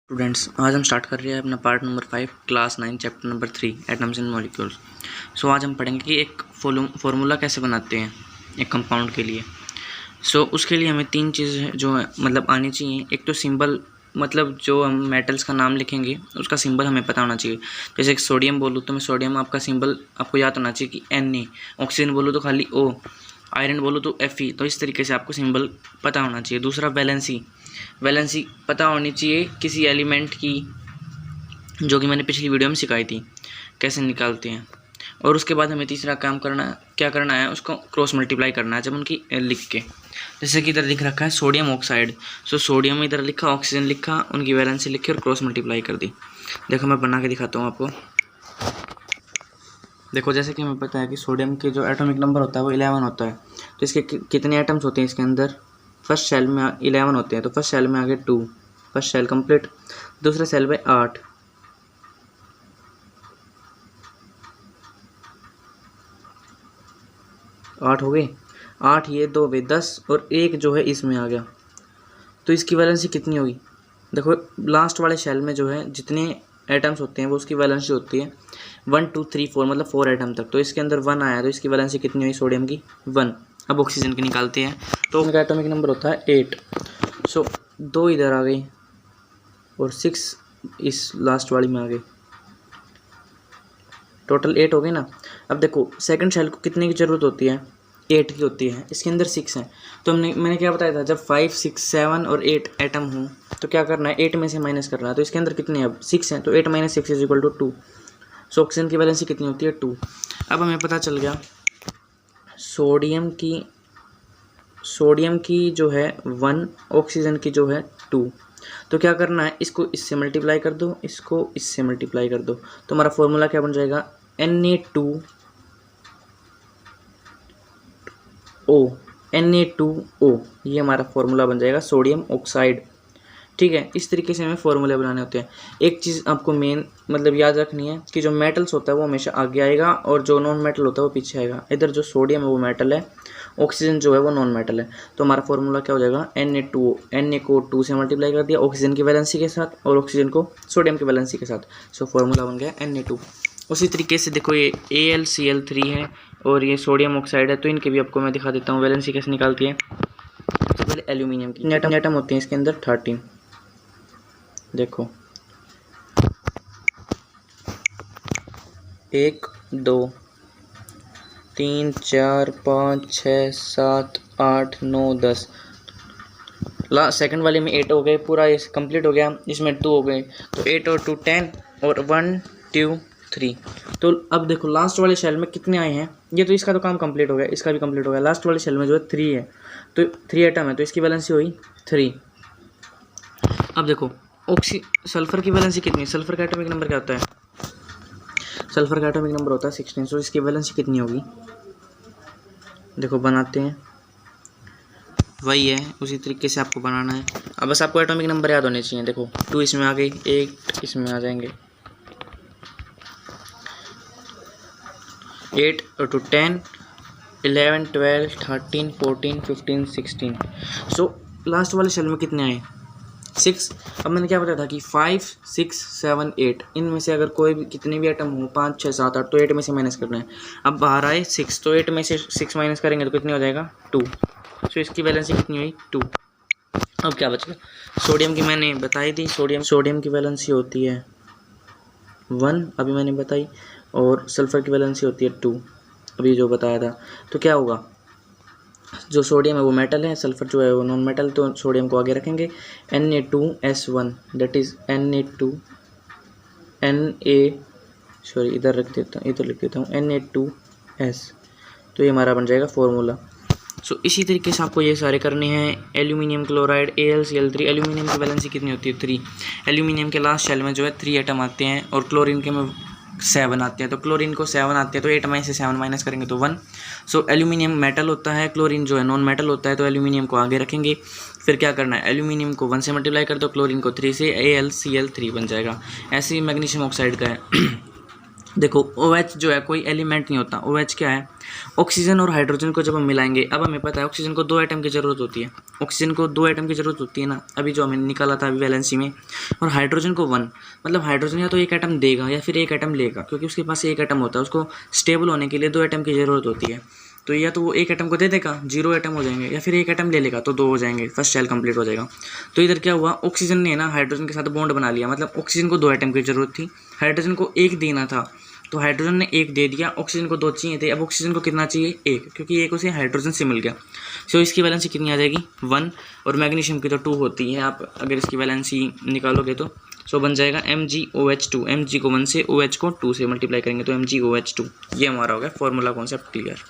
Students, आज हम start कर रहे हैं अपना part number 5 class 9 chapter number 3 atoms and molecules. So आज हम पढ़ेंगे कि एक फार्मूला कैसे बनाते हैं एक कंपाउंड के लिए। सो उसके लिए हमें तीन चीज़ें जो है मतलब आनी चाहिए। एक तो सिंबल, मतलब जो हम मेटल्स का नाम लिखेंगे उसका सिंबल हमें पता होना चाहिए। जैसे कि सोडियम बोलूँ तो मैं सोडियम आपका सिंबल आपको याद होना चाहिए कि Na। ऑक्सीजन बोलूँ तो खाली O, आयरन बोलो तो Fe। तो इस तरीके से आपको सिंबल पता होना चाहिए। दूसरा वैलेंसी पता होनी चाहिए किसी एलिमेंट की, जो कि मैंने पिछली वीडियो में सिखाई थी कैसे निकालते हैं। और उसके बाद हमें तीसरा काम क्या करना है, उसको क्रॉस मल्टीप्लाई करना है जब उनकी लिख के। जैसे कि इधर लिख रखा है सोडियम ऑक्साइड, सो सोडियम इधर लिखा, ऑक्सीजन लिखा, उनकी वैलेंसी लिखी और क्रॉस मल्टीप्लाई कर दी। देखो मैं बना के दिखाता हूँ आपको। देखो जैसे कि हमें पता है कि सोडियम के जो एटॉमिक नंबर होता है वो 11 होता है। तो इसके कितने एटम्स होते हैं इसके अंदर? फर्स्ट सेल में 11 होते हैं, तो फर्स्ट सेल में आगे 2, फर्स्ट सेल कंप्लीट। दूसरे सेल में 8, हो गए 8, ये 2 वे 10 और एक जो है इसमें आ गया। तो इसकी वैलेंसी कितनी होगी? देखो लास्ट वाले सेल में जो है जितने एटम्स होते हैं वो उसकी वैलेंसी होती है 1 2 3 4, मतलब 4 एटम तक। तो इसके अंदर 1 आया, तो इसकी वैलेंसी कितनी हुई सोडियम की? 1। अब ऑक्सीजन की निकालते हैं, तो उनका एटॉमिक नंबर होता है 8। सो 2 इधर आ गई और 6 इस लास्ट वाली में आ गई, टोटल 8 हो गई ना। अब देखो सेकंड सेल को कितने की ज़रूरत होती है? 8 की होती है। इसके अंदर 6 हैं, तो मैंने क्या बताया था, जब 5 6 7 और 8 एटम हो तो क्या करना है, 8 में से माइनस करना है। तो इसके अंदर कितने हैं? अब 6 हैं, तो 8 - 6 = 2। सो ऑक्सीजन की वैलेंसी कितनी होती है? 2। अब हमें पता चल गया सोडियम की जो है 1, ऑक्सीजन की जो है 2। तो क्या करना है, इसको इससे मल्टीप्लाई कर दो, इसको इससे मल्टीप्लाई कर दो, तो हमारा फॉर्मूला क्या बन जाएगा? Na2O, ये हमारा फॉर्मूला बन जाएगा सोडियम ऑक्साइड। ठीक है, इस तरीके से हमें फॉर्मूले बनाने होते हैं। एक चीज़ आपको मेन मतलब याद रखनी है कि जो मेटल्स होता है वो हमेशा आगे आएगा और जो नॉन मेटल होता है वो पीछे आएगा। इधर जो सोडियम है वो मेटल है, ऑक्सीजन जो है वो नॉन मेटल है। तो हमारा फॉर्मूला क्या हो जाएगा? Na2O। Na को 2 से मल्टीप्लाई कर दिया ऑक्सीजन की वैलेंसी के साथ और ऑक्सीजन को सोडियम की वैलेंसी के साथ। सो फॉर्मूला बन गया Na2। उसी तरीके से देखो ये AlCl3 है और ये सोडियम ऑक्साइड है, तो इनके भी आपको मैं दिखा देता हूँ वैलेंसी कैसे निकालती है। सबसे पहले एल्यूमिनियम की एटम होते हैं इसके अंदर 13। देखो 1 2 3 4 5 6 7 8 9 10। सेकंड वाले में 8 हो गए, पूरा ये कंप्लीट हो गया। इसमें 2 हो गए, तो 8 और 2 10 और 1 2 3। तो अब देखो लास्ट वाले सेल में कितने आए हैं, ये तो इसका तो काम कंप्लीट हो गया, इसका भी कंप्लीट हो गया। लास्ट वाले सेल में जो है 3 है, तो 3 एटम है, तो इसकी वैलेंसी हुई 3। अब देखो सल्फर की वैलेंसी कितनी है? सल्फर का एटॉमिक नंबर क्या होता है? सल्फर का एटॉमिक नंबर होता है 16। सो इसकी वैलेंसी कितनी होगी? देखो बनाते हैं, वही है, उसी तरीके से आपको बनाना है। अब बस आपको एटॉमिक नंबर याद होने चाहिए। देखो 2 इसमें आ गई, 8 इसमें आ जाएंगे, 8 और 2 10 11 12 13 14 15 16। सो लास्ट वाले सेल में कितने आए? 6। अब मैंने क्या बताया था कि 5 6 7 8 इनमें से अगर कोई भी कितने भी एटम हो 5 6 7 8, तो 8 में से माइनस करना है। अब बाहर आए 6, तो 8 में से 6 माइनस करेंगे तो कितनी हो जाएगा? 2। सो इसकी वैलेंसी कितनी हुई? 2। अब क्या बचेगा? सोडियम की मैंने बताई थी, सोडियम की वैलेंसी होती है 1, अभी मैंने बताई, और सल्फर की वैलेंसी होती है 2, अभी जो बताया था। तो क्या होगा, जो सोडियम है वो मेटल है, सल्फर जो है वो नॉन मेटल, तो सोडियम को आगे रखेंगे। Na2S1, दैट इज इधर रख देता हूँ, इधर लिख देता हूँ Na2S। तो ये हमारा बन जाएगा फॉर्मूला। सो इसी तरीके से आपको ये सारे करने हैं। एल्यूमिनियम क्लोराइड AlCl3, एल्यूमिनियम की वैलेंसी कितनी होती है? 3। एल्यूमिनियम के लास्ट शेल में जो है 3 एटम आते हैं और क्लोरीन के में 7 आते हैं। तो क्लोरीन को 7 आते हैं, तो 8 में से 7 माइनस करेंगे तो 1। सो एल्यूमिनियम मेटल होता है, क्लोरीन जो है नॉन मेटल होता है, तो एल्यूमिनियम को आगे रखेंगे। फिर क्या करना है, एल्यूमिनियम को 1 से मल्टीप्लाई कर दो, क्लोरीन को 3 से, AlCl3 बन जाएगा। ऐसे ही मैग्नीशियम ऑक्साइड का है देखो OH जो है कोई एलिमेंट नहीं होता। OH क्या है, ऑक्सीजन और हाइड्रोजन को जब हम मिलाएंगे, अब हमें पता है ऑक्सीजन को 2 एटम की ज़रूरत होती है, ऑक्सीजन को 2 एटम की ज़रूरत होती है ना, अभी जो हमें निकाला था अभी वैलेंसी में, और हाइड्रोजन को 1, मतलब हाइड्रोजन या तो 1 एटम देगा या फिर 1 एटम लेगा, क्योंकि उसके पास 1 एटम होता है, उसको स्टेबल होने के लिए 2 एटम की ज़रूरत होती है। तो या तो वो 1 एटम को दे देगा, 0 एटम हो जाएंगे, या फिर 1 एटम ले लेगा तो 2 हो जाएंगे, फर्स्ट शेल कंप्लीट हो जाएगा। तो इधर क्या हुआ, ऑक्सीजन ने ना हाइड्रोजन के साथ बॉन्ड बना लिया, मतलब ऑक्सीजन को 2 एटम की ज़रूरत थी, हाइड्रोजन को 1 देना था, तो हाइड्रोजन ने 1 दे दिया, ऑक्सीजन को 2 चाहिए थे, अब ऑक्सीजन को कितना चाहिए 1, क्योंकि 1 उसे हाइड्रोजन से मिल गया। सो इसकी वैलेंसी कितनी आ जाएगी 1, और मैग्नीशियम की तो 2 होती है, आप अगर इसकी वैलेंसी निकालोगे तो सो बन जाएगा MgOH2, Mg को 1 से, OH को 2 से मल्टीप्लाई करेंगे तो MgOH2। ये हमारा हो गया फॉर्मूला कॉन्सेप्ट क्लियर।